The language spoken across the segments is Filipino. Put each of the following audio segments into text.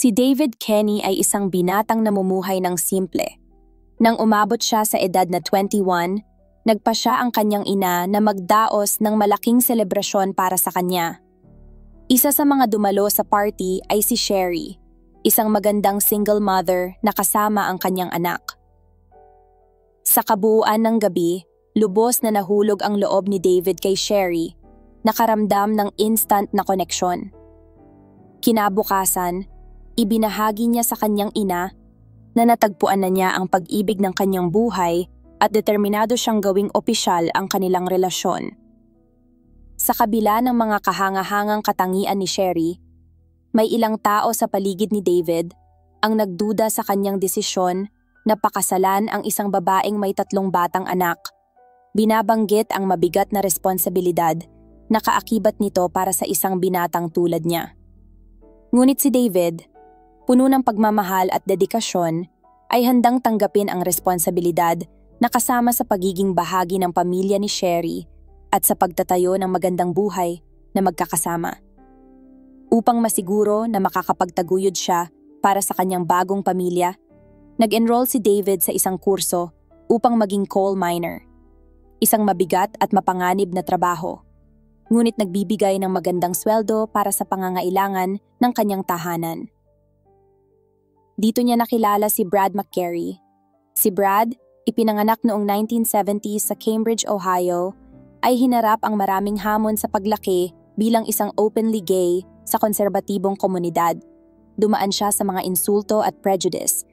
Si David Kenny ay isang binatang namumuhay ng simple. Nang umabot siya sa edad na 21, nagpa siya ang kanyang ina na magdaos ng malaking selebrasyon para sa kanya. Isa sa mga dumalo sa party ay si Sherry, isang magandang single mother na kasama ang kanyang anak. Sa kabuuan ng gabi, lubos na nahulog ang loob ni David kay Sherry, nakaramdam ng instant na koneksyon. Kinabukasan, ibinahagi niya sa kanyang ina na natagpuan na niya ang pag-ibig ng kanyang buhay at determinado siyang gawing opisyal ang kanilang relasyon. Sa kabila ng mga kahangahangang katangian ni Sherry, may ilang tao sa paligid ni David ang nagduda sa kanyang desisyon na pakasalan ang isang babaeng may 3 batang anak. Binabanggit ang mabigat na responsibilidad na kaakibat nito para sa isang binatang tulad niya. Ngunit si David, puno ng pagmamahal at dedikasyon, ay handang tanggapin ang responsibilidad na kasama sa pagiging bahagi ng pamilya ni Sherry at sa pagtatayo ng magandang buhay na magkakasama. Upang masiguro na makakapagtaguyod siya para sa kanyang bagong pamilya, nag-enroll si David sa isang kurso upang maging coal miner, isang mabigat at mapanganib na trabaho, ngunit nagbibigay ng magandang sweldo para sa pangangailangan ng kanyang tahanan. Dito niya nakilala si Brad McCary. Si Brad, ipinanganak noong 1970s sa Cambridge, Ohio, ay hinarap ang maraming hamon sa paglaki bilang isang openly gay sa konserbatibong komunidad. Dumaan siya sa mga insulto at prejudice,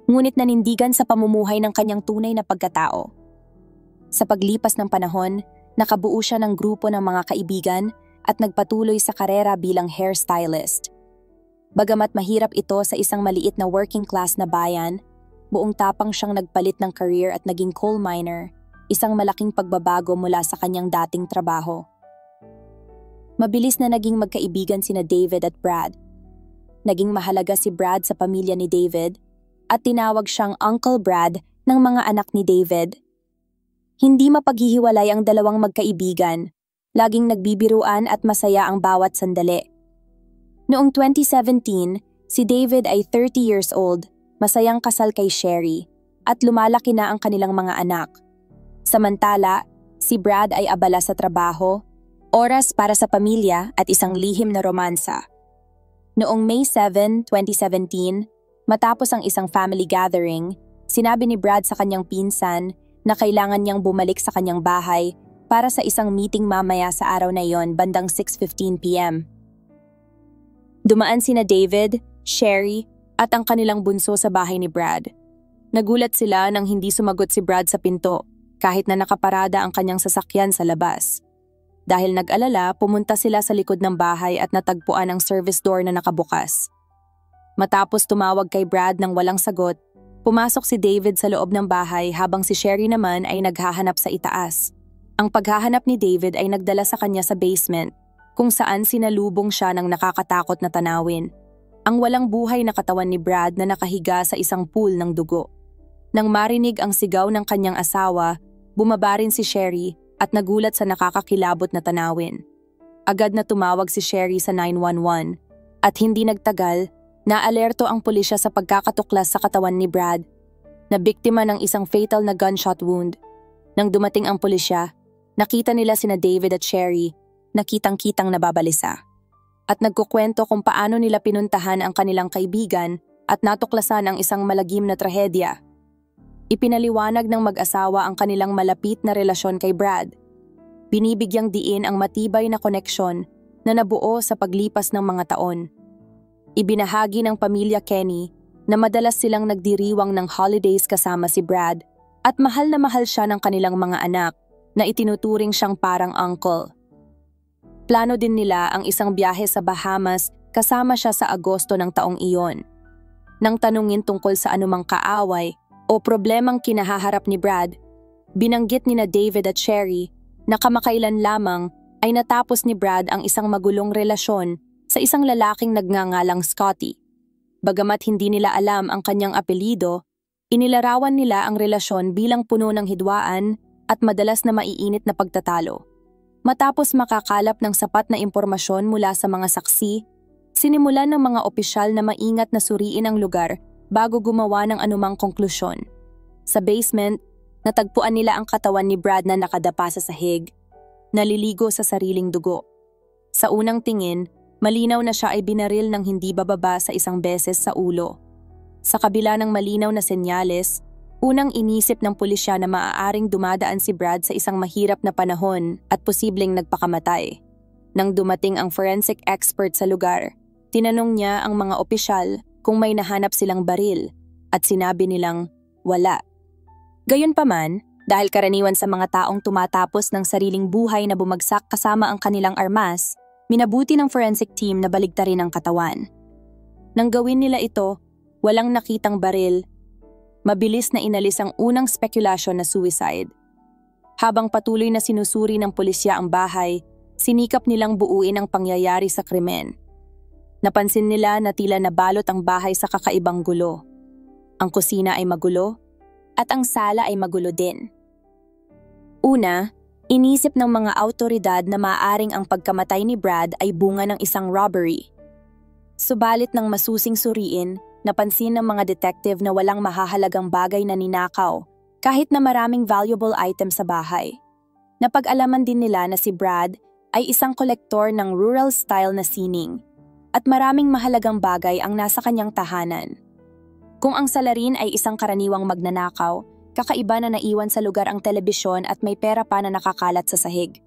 ngunit nanindigan sa pamumuhay ng kanyang tunay na pagkatao. Sa paglipas ng panahon, nakabuo siya ng grupo ng mga kaibigan at nagpatuloy sa karera bilang hairstylist. Bagamat mahirap ito sa isang maliit na working class na bayan, buong tapang siyang nagpalit ng career at naging coal miner, isang malaking pagbabago mula sa kanyang dating trabaho. Mabilis na naging magkaibigan sina David at Brad. Naging mahalaga si Brad sa pamilya ni David at tinawag siyang Uncle Brad ng mga anak ni David. Hindi mapaghihiwalay ang dalawang magkaibigan, laging nagbibiruan at masaya ang bawat sandali. Noong 2017, si David ay 30 years old, masayang kasal kay Sherry, at lumalaki na ang kanilang mga anak. Samantala, si Brad ay abala sa trabaho, oras para sa pamilya at isang lihim na romansa. Noong May 7, 2017, matapos ang isang family gathering, sinabi ni Brad sa kanyang pinsan na kailangan niyang bumalik sa kanyang bahay para sa isang meeting mamaya sa araw na iyon bandang 6:15 p.m. Dumaan sina David, Sherry, at ang kanilang bunso sa bahay ni Brad. Nagulat sila nang hindi sumagot si Brad sa pinto kahit na nakaparada ang kanyang sasakyan sa labas. Dahil nag-alala, pumunta sila sa likod ng bahay at natagpuan ang service door na nakabukas. Matapos tumawag kay Brad nang walang sagot, pumasok si David sa loob ng bahay habang si Sherry naman ay naghahanap sa itaas. Ang paghahanap ni David ay nagdala sa kanya sa basement, kung saan sinalubong siya ng nakakatakot na tanawin. Ang walang buhay na katawan ni Brad na nakahiga sa isang pool ng dugo. Nang marinig ang sigaw ng kanyang asawa, bumaba rin si Sherry at nagulat sa nakakakilabot na tanawin. Agad na tumawag si Sherry sa 911 at hindi nagtagal, naalerto ang pulisya sa pagkakatuklas sa katawan ni Brad, na biktima ng isang fatal na gunshot wound. Nang dumating ang pulisya, nakita nila sina David at Sherry na kitang-kitang nababalisa. At nagkukwento kung paano nila pinuntahan ang kanilang kaibigan at natuklasan ang isang malagim na trahedya. Ipinaliwanag ng mag-asawa ang kanilang malapit na relasyon kay Brad. Binibigyang diin ang matibay na koneksyon na nabuo sa paglipas ng mga taon. Ibinahagi ng pamilya Kenny na madalas silang nagdiriwang ng holidays kasama si Brad at mahal na mahal siya ng kanilang mga anak na itinuturing siyang parang uncle. Plano din nila ang isang biyahe sa Bahamas kasama siya sa Agosto ng taong iyon. Nang tanungin tungkol sa anumang kaaway o problemang kinahaharap ni Brad, binanggit nina David at Sherry na kamakailan lamang ay natapos ni Brad ang isang magulong relasyon sa isang lalaking nagngangalang Scotty. Bagamat hindi nila alam ang kanyang apelyido, inilarawan nila ang relasyon bilang puno ng hidwaan at madalas na maiinit na pagtatalo. Matapos makakalap ng sapat na impormasyon mula sa mga saksi, Sinimulan ng mga opisyal na maingat na suriin ang lugar bago gumawa ng anumang konklusyon. Sa basement, natagpuan nila ang katawan ni Brad na nakadapa sa sahig, naliligo sa sariling dugo. Sa unang tingin, malinaw na siya ay binaril ng hindi bababa sa isang beses sa ulo. Sa kabila ng malinaw na senyales, unang inisip ng pulisya na maaaring dumadaan si Brad sa isang mahirap na panahon at posibleng nagpakamatay. Nang dumating ang forensic expert sa lugar, tinanong niya ang mga opisyal kung may nahanap silang baril at sinabi nilang wala. Gayunpaman, dahil karaniwan sa mga taong tumatapos ng sariling buhay na bumagsak kasama ang kanilang armas, minabuti ng forensic team na baligtarin ang katawan. Nang gawin nila ito, walang nakitang baril. Mabilis na inalis ang unang spekulasyon na suicide. Habang patuloy na sinusuri ng pulisya ang bahay, sinikap nilang buuin ang pangyayari sa krimen. Napansin nila na tila nabalot ang bahay sa kakaibang gulo. Ang kusina ay magulo, at ang sala ay magulo din. Una, inisip ng mga awtoridad na maaaring ang pagkamatay ni Brad ay bunga ng isang robbery. Subalit ng masusing suriin, napansin ng mga detective na walang mahahalagang bagay na ninakaw, kahit na maraming valuable item sa bahay. Napag-alaman din nila na si Brad ay isang kolektor ng rural-style na sining, at maraming mahalagang bagay ang nasa kanyang tahanan. Kung ang salarin ay isang karaniwang magnanakaw, kakaiba na naiwan sa lugar ang telebisyon at may pera pa na nakakalat sa sahig.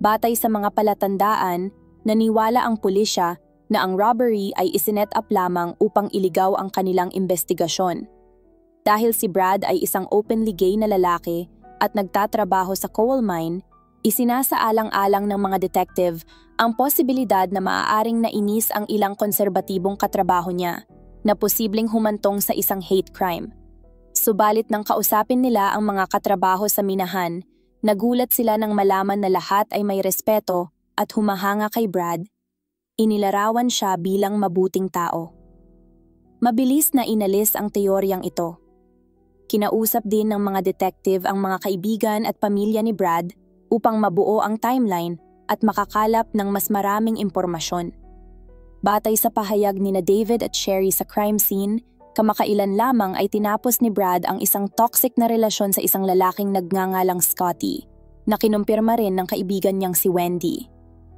Batay sa mga palatandaan, naniwala ang pulisya na ang robbery ay isinet up lamang upang iligaw ang kanilang investigasyon. Dahil si Brad ay isang openly gay na lalaki at nagtatrabaho sa coal mine, isinasaalang-alang ng mga detective ang posibilidad na maaaring nainis ang ilang konserbatibong katrabaho niya na posibleng humantong sa isang hate crime. Subalit nang kausapin nila ang mga katrabaho sa minahan, nagulat sila nang malaman na lahat ay may respeto at humahanga kay Brad. Inilarawan siya bilang mabuting tao. Mabilis na inalis ang teoryang ito. Kinausap din ng mga detective ang mga kaibigan at pamilya ni Brad upang mabuo ang timeline at makakalap ng mas maraming impormasyon. Batay sa pahayag ni David at Sherry sa crime scene, kamakailan lamang ay tinapos ni Brad ang isang toxic na relasyon sa isang lalaking nagngangalang Scotty, na kinumpirma rin ng kaibigan niyang si Wendy.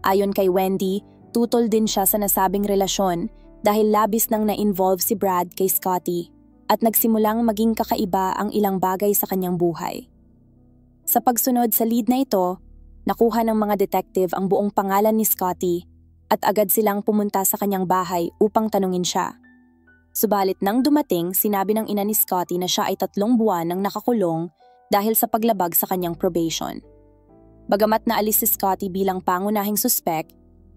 Ayon kay Wendy, tutol din siya sa nasabing relasyon dahil labis nang na-involve si Brad kay Scotty at nagsimulang maging kakaiba ang ilang bagay sa kanyang buhay. Sa pagsunod sa lead na ito, nakuha ng mga detective ang buong pangalan ni Scotty at agad silang pumunta sa kanyang bahay upang tanungin siya. Subalit nang dumating, sinabi ng ina ni Scotty na siya ay 3 buwan nang nakakulong dahil sa paglabag sa kanyang probation. Bagamat naalis si Scotty bilang pangunahing suspek,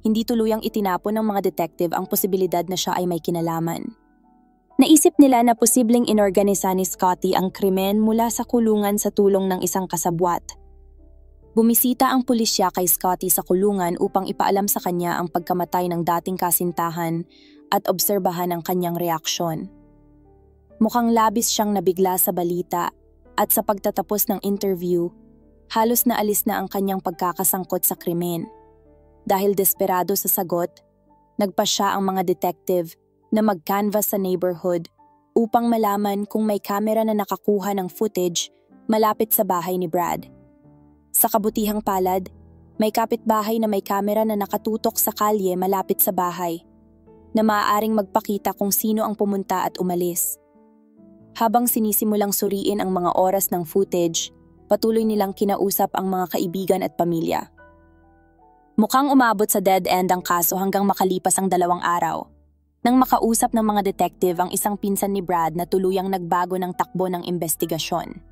hindi tuluyang itinapon ng mga detective ang posibilidad na siya ay may kinalaman. Naisip nila na posibleng inorganisa ni Scotty ang krimen mula sa kulungan sa tulong ng isang kasabwat. Bumisita ang pulisya kay Scotty sa kulungan upang ipaalam sa kanya ang pagkamatay ng dating kasintahan at obserbahan ang kanyang reaksyon. Mukhang labis siyang nabigla sa balita at sa pagtatapos ng interview, halos naalis na ang kanyang pagkakasangkot sa krimen. Dahil desperado sa sagot, nagpasya ang mga detective na mag-canvass sa neighborhood upang malaman kung may kamera na nakakuha ng footage malapit sa bahay ni Brad. Sa kabutihang palad, may kapitbahay na may kamera na nakatutok sa kalye malapit sa bahay, na maaaring magpakita kung sino ang pumunta at umalis. Habang sinisimulang suriin ang mga oras ng footage, patuloy nilang kinausap ang mga kaibigan at pamilya. Mukhang umabot sa dead end ang kaso hanggang makalipas ang 2 araw. Nang makausap ng mga detective ang isang pinsan ni Brad na tuluyang nagbago ng takbo ng investigasyon.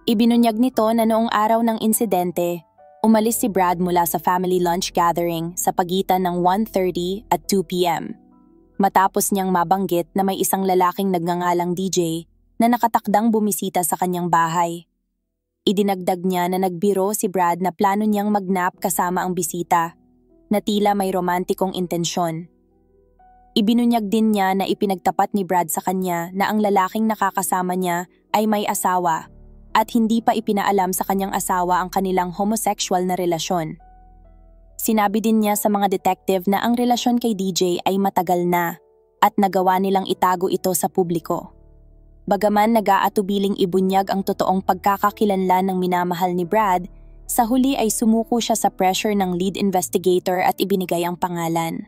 Ibinunyag nito na noong araw ng insidente, umalis si Brad mula sa family lunch gathering sa pagitan ng 1:30 at 2 p.m. Matapos niyang mabanggit na may isang lalaking nagngangalang DJ na nakatakdang bumisita sa kanyang bahay. Idinagdag niya na nagbiro si Brad na plano niyang magnap kasama ang bisita, na tila may romantikong intensyon. Ibinunyag din niya na ipinagtapat ni Brad sa kanya na ang lalaking nakakasama niya ay may asawa at hindi pa ipinaalam sa kanyang asawa ang kanilang homosexual na relasyon. Sinabi din niya sa mga detective na ang relasyon kay DJ ay matagal na at nagawa nilang itago ito sa publiko. Bagaman nag-aatubiling ibunyag ang totoong pagkakakilanlan ng minamahal ni Brad, sa huli ay sumuko siya sa pressure ng lead investigator at ibinigay ang pangalan.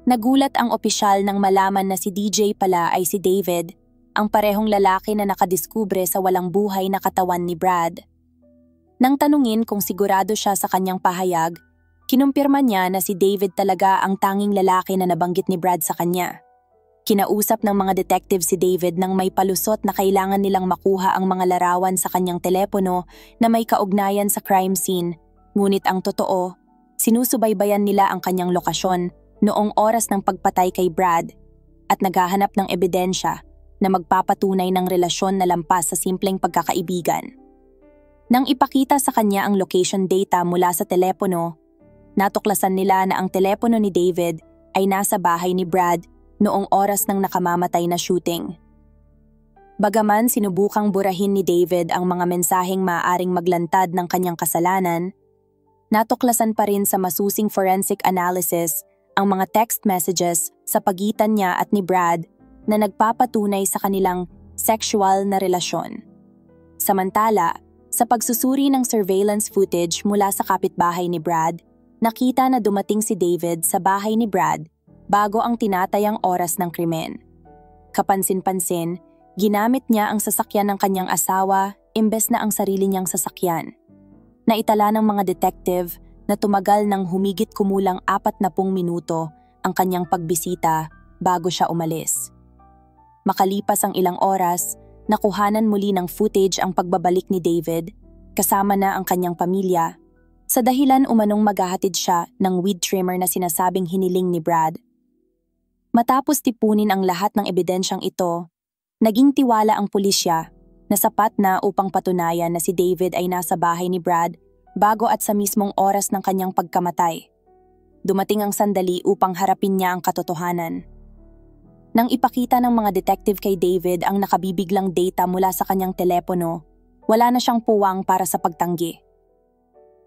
Nagulat ang opisyal nang malaman na si DJ pala ay si David, ang parehong lalaki na nakadiskubre sa walang buhay na katawan ni Brad. Nang tanungin kung sigurado siya sa kanyang pahayag, kinumpirma niya na si David talaga ang tanging lalaki na nabanggit ni Brad sa kanya. Kinausap ng mga detective si David nang may palusot na kailangan nilang makuha ang mga larawan sa kanyang telepono na may kaugnayan sa crime scene. Ngunit ang totoo, sinusubaybayan nila ang kanyang lokasyon noong oras ng pagpatay kay Brad at naghahanap ng ebidensya na magpapatunay ng relasyon na lampas sa simpleng pagkakaibigan. Nang ipakita sa kanya ang location data mula sa telepono, natuklasan nila na ang telepono ni David ay nasa bahay ni Brad noong oras ng nakamamatay na shooting. Bagaman sinubukang burahin ni David ang mga mensaheng maaaring maglantad ng kanyang kasalanan, natuklasan pa rin sa masusing forensic analysis ang mga text messages sa pagitan niya at ni Brad na nagpapatunay sa kanilang sexual na relasyon. Samantala, sa pagsusuri ng surveillance footage mula sa kapitbahay ni Brad, nakita na dumating si David sa bahay ni Brad bago ang tinatayang oras ng krimen. Kapansin-pansin, ginamit niya ang sasakyan ng kanyang asawa imbes na ang sarili niyang sasakyan. Naitala ng mga detective na tumagal ng humigit kumulang 40 minuto ang kanyang pagbisita bago siya umalis. Makalipas ang ilang oras, nakuhanan muli ng footage ang pagbabalik ni David, kasama na ang kanyang pamilya, sa dahilan umanong maghahatid siya ng weed trimmer na sinasabing hiniling ni Brad. Matapos tipunin ang lahat ng ebidensyang ito, naging tiwala ang pulisya na sapat na upang patunayan na si David ay nasa bahay ni Brad bago at sa mismong oras ng kanyang pagkamatay. Dumating ang sandali upang harapin niya ang katotohanan. Nang ipakita ng mga detective kay David ang nakabibiglang data mula sa kanyang telepono, wala na siyang puwang para sa pagtanggi.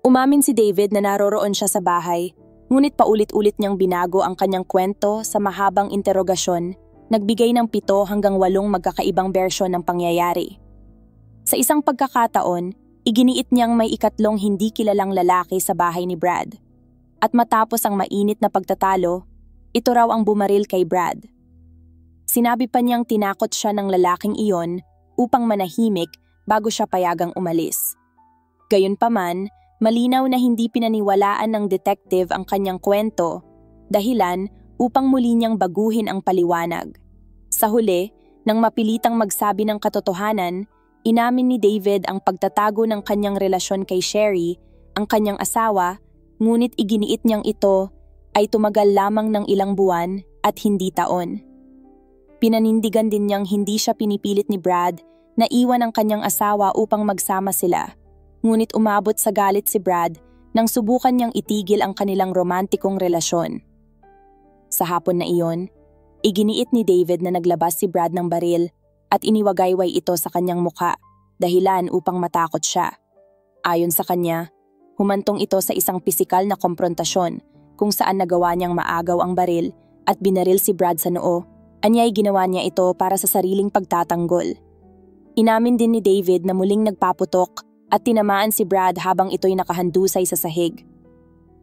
Umamin si David na naroroon siya sa bahay, ngunit paulit-ulit niyang binago ang kanyang kwento sa mahabang interogasyon, nagbigay ng 7 hanggang 8 magkakaibang bersyon ng pangyayari. Sa isang pagkakataon, iginiit niyang may ikatlong hindi kilalang lalaki sa bahay ni Brad. At matapos ang mainit na pagtatalo, ito raw ang bumaril kay Brad. Sinabi pa niyang tinakot siya ng lalaking iyon upang manahimik bago siya payagang umalis. Gayunpaman, malinaw na hindi pinaniwalaan ng detective ang kanyang kwento, dahilan upang muli niyang baguhin ang paliwanag. Sa huli, nang mapilitang magsabi ng katotohanan, inamin ni David ang pagtatago ng kanyang relasyon kay Sherry, ang kanyang asawa, ngunit iginiit niyang ito ay tumagal lamang ng ilang buwan at hindi taon. Pinanindigan din niyang hindi siya pinipilit ni Brad na iwan ang kanyang asawa upang magsama sila. Ngunit umabot sa galit si Brad nang subukan niyang itigil ang kanilang romantikong relasyon. Sa hapon na iyon, iginiit ni David na naglabas si Brad ng baril at iniwagayway ito sa kanyang muka, dahilan upang matakot siya. Ayon sa kanya, humantong ito sa isang pisikal na komprontasyon kung saan nagawa niyang maagaw ang baril at binaril si Brad sa noo, anyay ginawa niya ito para sa sariling pagtatanggol. Inamin din ni David na muling nagpaputok at tinamaan si Brad habang ito'y nakahandusay sa sahig.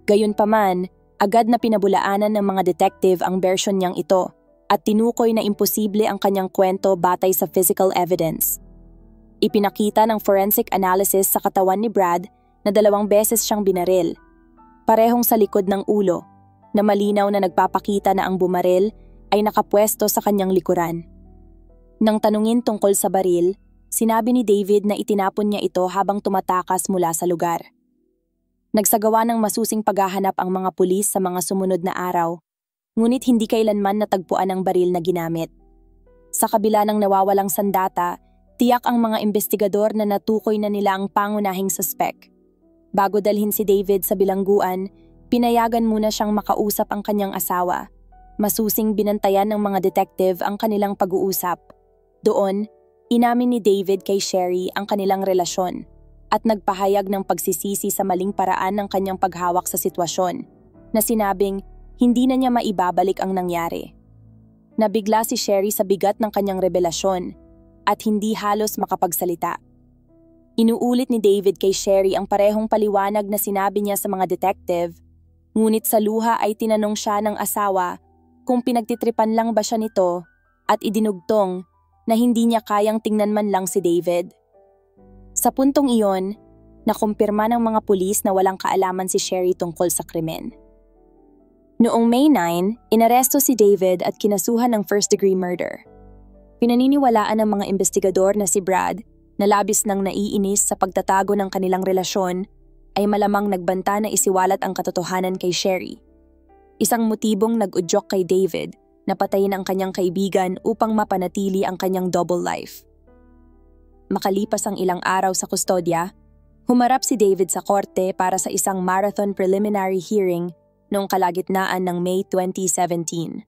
Gayunpaman, agad na pinabulaanan ng mga detective ang bersyon niyang ito at tinukoy na imposible ang kanyang kwento batay sa physical evidence. Ipinakita ng forensic analysis sa katawan ni Brad na 2 beses siyang binaril, parehong sa likod ng ulo, na malinaw na nagpapakita na ang bumaril ay nakapwesto sa kanyang likuran. Nang tanungin tungkol sa baril, sinabi ni David na itinapon niya ito habang tumatakas mula sa lugar. Nagsagawa ng masusing paghahanap ang mga pulis sa mga sumunod na araw, ngunit hindi kailanman natagpuan ang baril na ginamit. Sa kabila ng nawawalang sandata, tiyak ang mga investigador na natukoy na nila ang pangunahing suspek. Bago dalhin si David sa bilangguan, pinayagan muna siyang makausap ang kanyang asawa. Masusing binantayan ng mga detective ang kanilang pag-uusap. Doon, inamin ni David kay Sherry ang kanilang relasyon. at nagpahayag ng pagsisisi sa maling paraan ng kanyang paghawak sa sitwasyon, na sinabing hindi na niya maibabalik ang nangyari. Nabigla si Sherry sa bigat ng kanyang revelasyon at hindi halos makapagsalita. Inuulit ni David kay Sherry ang parehong paliwanag na sinabi niya sa mga detective, ngunit sa luha ay tinanong siya ng asawa kung pinagtitripan lang ba siya nito at idinugtong na hindi niya kayang tingnan man lang si David. Sa puntong iyon, nakumpirma ng mga pulis na walang kaalaman si Sherry tungkol sa krimen. Noong May 9, inaresto si David at kinasuhan ng first-degree murder. Pinaniniwalaan ng mga investigador na si Brad, na labis nang naiinis sa pagtatago ng kanilang relasyon, ay malamang nagbanta na isiwalat ang katotohanan kay Sherry. Isang motibong nag-udyok kay David na patayin ang kanyang kaibigan upang mapanatili ang kanyang double life. Makalipas ang ilang araw sa kustodya, humarap si David sa korte para sa isang marathon preliminary hearing noong kalagitnaan ng May 2017.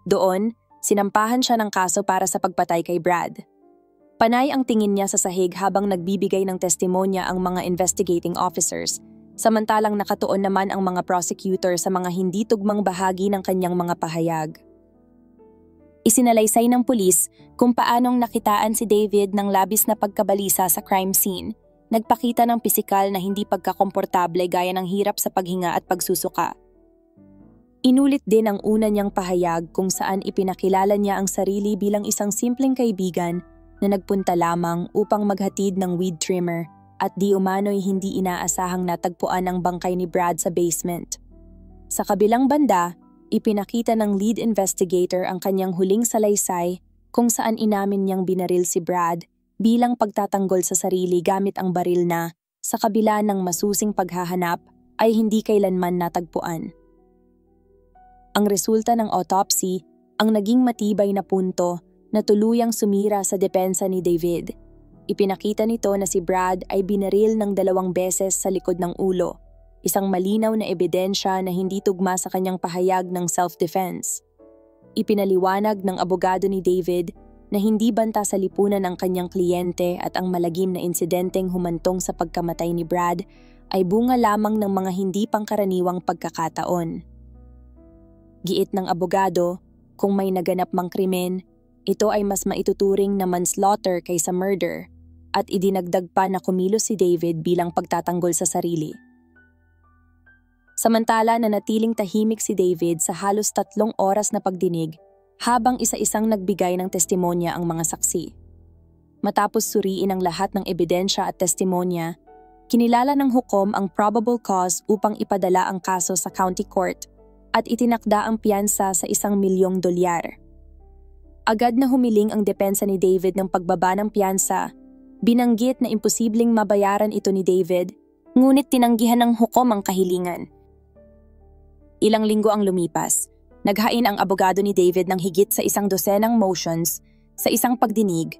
Doon, sinampahan siya ng kaso para sa pagpatay kay Brad. Panay ang tingin niya sa sahig habang nagbibigay ng testimonya ang mga investigating officers, samantalang nakatuon naman ang mga prosecutor sa mga hindi tugmang bahagi ng kanyang mga pahayag. Isinalaysay ng pulis kung paanong nakitaan si David ng labis na pagkabalisa sa crime scene, nagpakita ng pisikal na hindi pagkakomportable gaya ng hirap sa paghinga at pagsusuka. Inulit din ang una niyang pahayag kung saan ipinakilala niya ang sarili bilang isang simpleng kaibigan na nagpunta lamang upang maghatid ng weed trimmer at di umano'y hindi inaasahang natagpuan ang bangkay ni Brad sa basement. Sa kabilang banda, ipinakita ng lead investigator ang kanyang huling salaysay kung saan inamin niyang binaril si Brad bilang pagtatanggol sa sarili gamit ang baril na, sa kabila ng masusing paghahanap, ay hindi kailanman natagpuan. Ang resulta ng autopsy ang naging matibay na punto na tuluyang sumira sa depensa ni David. Ipinakita nito na si Brad ay binaril ng 2 beses sa likod ng ulo, isang malinaw na ebidensya na hindi tugma sa kanyang pahayag ng self-defense. Ipinaliwanag ng abogado ni David na hindi banta sa lipunan ang kanyang kliyente at ang malagim na insidenteng humantong sa pagkamatay ni Brad ay bunga lamang ng mga hindi pangkaraniwang pagkakataon. Giit ng abogado, kung may naganap mang krimen, ito ay mas maituturing na manslaughter kaysa murder at idinagdag pa na kumilos si David bilang pagtatanggol sa sarili. Samantala nanatiling tahimik si David sa halos 3 oras na pagdinig habang isa-isang nagbigay ng testimonya ang mga saksi. Matapos suriin ang lahat ng ebidensya at testimonya, kinilala ng hukom ang probable cause upang ipadala ang kaso sa county court at itinakda ang piyansa sa $1,000,000. Agad na humiling ang depensa ni David ng pagbaba ng piyansa. Binanggit na imposibleng mabayaran ito ni David, ngunit tinanggihan ng hukom ang kahilingan. Ilang linggo ang lumipas. Naghain ang abogado ni David ng higit sa 12 motions sa isang pagdinig,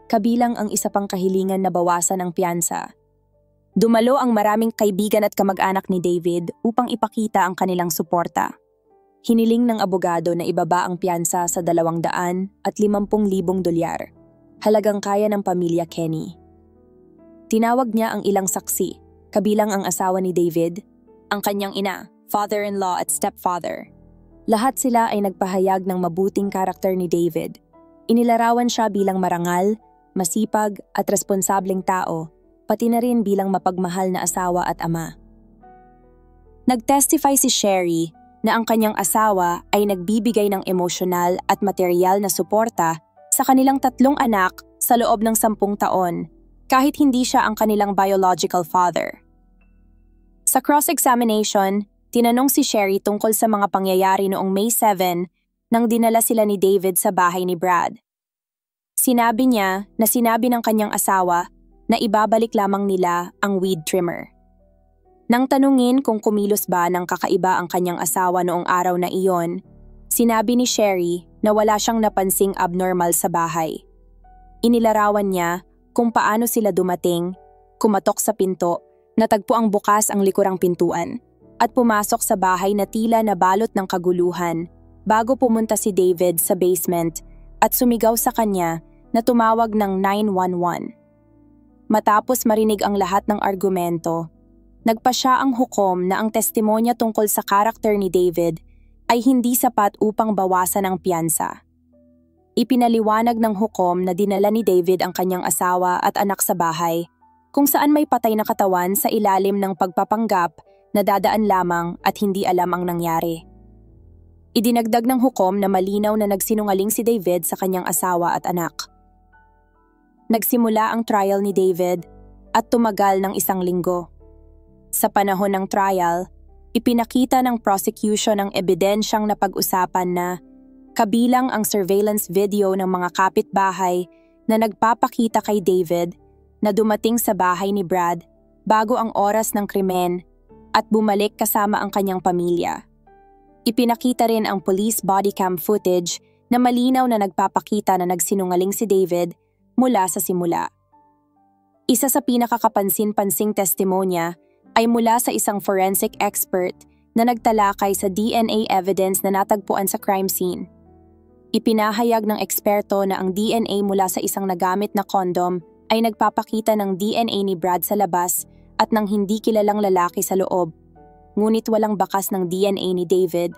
kabilang ang isa pang kahilingan na bawasan ang piyansa. Dumalo ang maraming kaibigan at kamag-anak ni David upang ipakita ang kanilang suporta. Hiniling ng abogado na ibaba ang piyansa sa $250,000, halagang kaya ng pamilya Kenny. Tinawag niya ang ilang saksi, kabilang ang asawa ni David, ang kanyang ina, father-in-law at stepfather. Lahat sila ay nagpahayag ng mabuting karakter ni David. Inilarawan siya bilang marangal, masipag at responsableng tao, pati na rin bilang mapagmahal na asawa at ama. Nag-testify si Sherry na ang kanyang asawa ay nagbibigay ng emosyonal at material na suporta sa kanilang 3 anak sa loob ng 10 taon, kahit hindi siya ang kanilang biological father. Sa cross-examination, tinanong si Sherry tungkol sa mga pangyayari noong May 7 nang dinala sila ni David sa bahay ni Brad. Sinabi niya na sinabi ng kanyang asawa na ibabalik lamang nila ang weed trimmer. Nang tanungin kung kumilos ba ng kakaiba ang kanyang asawa noong araw na iyon, sinabi ni Sherry na wala siyang napansing abnormal sa bahay. Inilarawan niya kung paano sila dumating, kumatok sa pinto, natagpo ang bukas ang likurang pintuan, at pumasok sa bahay na tila nabalot ng kaguluhan bago pumunta si David sa basement at sumigaw sa kanya na tumawag ng 911. Matapos marinig ang lahat ng argumento, nagpasya ang hukom na ang testimonya tungkol sa karakter ni David ay hindi sapat upang bawasan ang piyansa. Ipinaliwanag ng hukom na dinala ni David ang kanyang asawa at anak sa bahay, kung saan may patay na katawan sa ilalim ng pagpapanggap na dadaan lamang at hindi alam ang nangyari. Idinagdag ng hukom na malinaw na nagsinungaling si David sa kanyang asawa at anak. Nagsimula ang trial ni David at tumagal ng 1 linggo. Sa panahon ng trial, ipinakita ng prosecution ang ebidensyang napag-usapan na kabilang ang surveillance video ng mga kapitbahay na nagpapakita kay David na dumating sa bahay ni Brad bago ang oras ng krimen at bumalik kasama ang kanyang pamilya. Ipinakita rin ang police body cam footage na malinaw na nagpapakita na nagsinungaling si David mula sa simula. Isa sa pinakakapansin-pansing testimonya ay mula sa isang forensic expert na nagtalakay sa DNA evidence na natagpuan sa crime scene. Ipinahayag ng eksperto na ang DNA mula sa isang nagamit na kondom ay nagpapakita ng DNA ni Brad sa labas at ng hindi kilalang lalaki sa loob, ngunit walang bakas ng DNA ni David.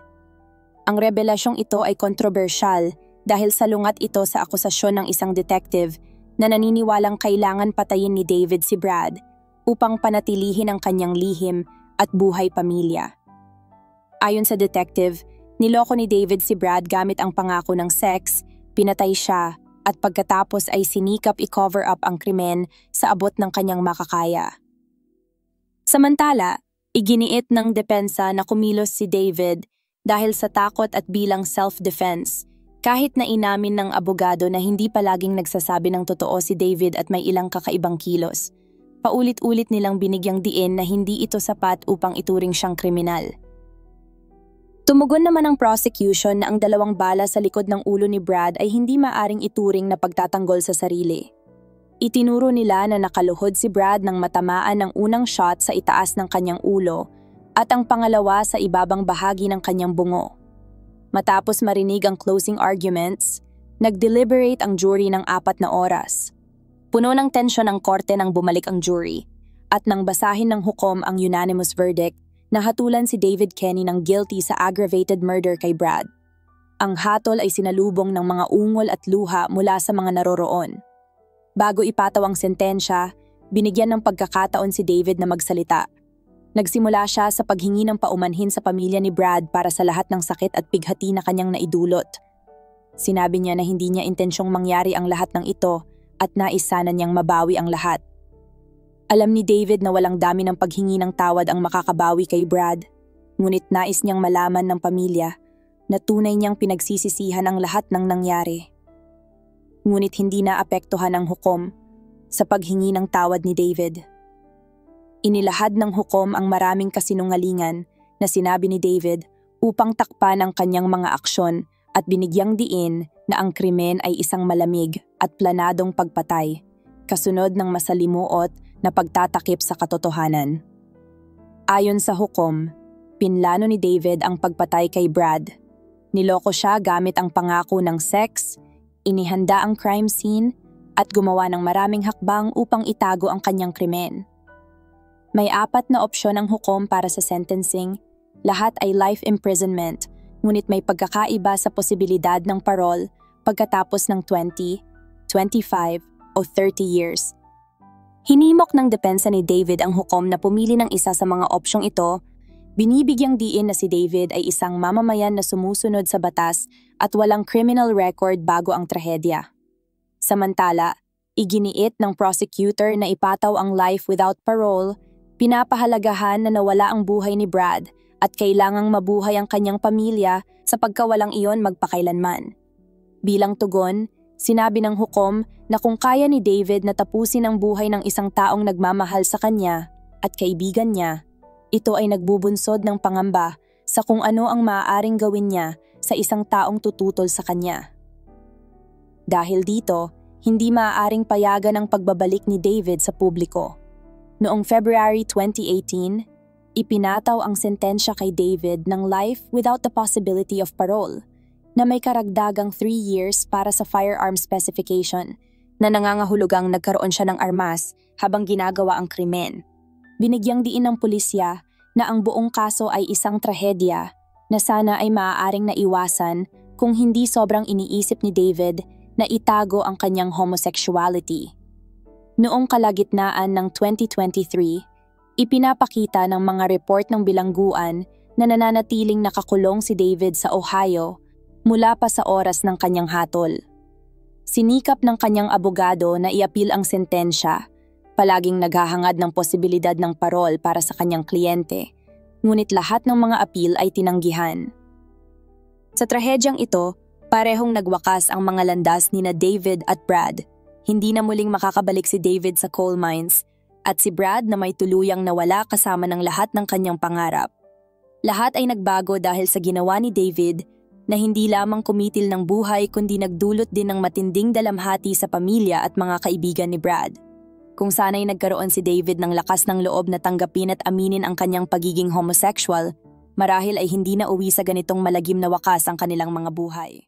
Ang revelasyong ito ay kontrobersyal dahil salungat ito sa akusasyon ng isang detective na naniniwalang kailangan patayin ni David si Brad upang panatilihin ang kanyang lihim at buhay pamilya. Ayon sa detective, niloko ni David si Brad gamit ang pangako ng sex, pinatay siya, at pagkatapos ay sinikap i-cover up ang krimen sa abot ng kanyang makakaya. Samantala, iginiit ng depensa na kumilos si David dahil sa takot at bilang self-defense, kahit na inamin ng abogado na hindi palaging nagsasabi ng totoo si David at may ilang kakaibang kilos. Paulit-ulit nilang binigyang diin na hindi ito sapat upang ituring siyang kriminal. Tumugon naman ang prosecution na ang 2 bala sa likod ng ulo ni Brad ay hindi maaring ituring na pagtatanggol sa sarili. Itinuro nila na nakaluhod si Brad nang matamaan ng unang shot sa itaas ng kanyang ulo at ang pangalawa sa ibabang bahagi ng kanyang bungo. Matapos marinig ang closing arguments, nag-deliberate ang jury ng 4 na oras. Puno ng tensyon ang korte nang bumalik ang jury at nang basahin ng hukom ang unanimous verdict, nahatulan si David Kenny ng guilty sa aggravated murder kay Brad. Ang hatol ay sinalubong ng mga ungol at luha mula sa mga naroroon. Bago ipataw ang sentensya, binigyan ng pagkakataon si David na magsalita. Nagsimula siya sa paghingi ng paumanhin sa pamilya ni Brad para sa lahat ng sakit at pighati na kanyang naidulot. Sinabi niya na hindi niya intensyong mangyari ang lahat ng ito at nais sana niyang mabawi ang lahat. Alam ni David na walang dami ng paghingi ng tawad ang makakabawi kay Brad, ngunit nais niyang malaman ng pamilya na tunay niyang pinagsisisihan ang lahat ng nangyari. Ngunit hindi naapektuhan ng hukom sa paghingi ng tawad ni David. Inilahad ng hukom ang maraming kasinungalingan na sinabi ni David upang takpan ang kanyang mga aksyon at binigyang diin na ang krimen ay isang malamig at planadong pagpatay, kasunod ng masalimuot na pagtatakip sa katotohanan. Ayon sa hukom, pinlano ni David ang pagpatay kay Brad. Niloko siya gamit ang pangako ng sex, inihanda ang crime scene, at gumawa ng maraming hakbang upang itago ang kanyang krimen. May 4 na opsyon ang hukom para sa sentencing, lahat ay life imprisonment, ngunit may pagkakaiba sa posibilidad ng parol pagkatapos ng 20, 25 o 30 years. Hinimok ng depensa ni David ang hukom na pumili ng isa sa mga opsyong ito, binibigyang diin na si David ay isang mamamayan na sumusunod sa batas at walang criminal record bago ang trahedya. Samantala, iginiit ng prosecutor na ipataw ang life without parole, pinapahalagahan na nawala ang buhay ni Brad at kailangang mabuhay ang kanyang pamilya sa pagkawalang iyon magpakailanman. Bilang tugon, sinabi ng hukom na kung kaya ni David na tapusin ang buhay ng isang taong nagmamahal sa kanya at kaibigan niya, ito ay nagbubunsod ng pangamba sa kung ano ang maaaring gawin niya sa isang taong tututol sa kanya. Dahil dito, hindi maaaring payagan ang pagbabalik ni David sa publiko. Noong February 2018, ipinataw ang sentensya kay David ng life without the possibility of parole, na may karagdagang 3 years para sa firearm specification, na nangangahulugang nagkaroon siya ng armas habang ginagawa ang krimen. Binigyang diin ng pulisya na ang buong kaso ay isang trahedya na sana ay maaaring naiwasan kung hindi sobrang iniisip ni David na itago ang kanyang homosexuality. Noong kalagitnaan ng 2023, ipinapakita ng mga report ng bilangguan na nananatiling nakakulong si David sa Ohio mula pa sa oras ng kanyang hatol. Sinikap ng kanyang abogado na iapil ang sentensya, palaging naghahangad ng posibilidad ng parol para sa kanyang kliyente, ngunit lahat ng mga apil ay tinanggihan. Sa trahedyang ito, parehong nagwakas ang mga landas nina David at Brad. Hindi na muling makakabalik si David sa coal mines at si Brad na may tuluyang nawala kasama ng lahat ng kanyang pangarap. Lahat ay nagbago dahil sa ginawa ni David na hindi lamang kumitil ng buhay kundi nagdulot din ng matinding dalamhati sa pamilya at mga kaibigan ni Brad. Kung sana'y nagkaroon si David ng lakas ng loob na tanggapin at aminin ang kanyang pagiging homosexual, marahil ay hindi na uwi sa ganitong malagim na wakas ang kanilang mga buhay.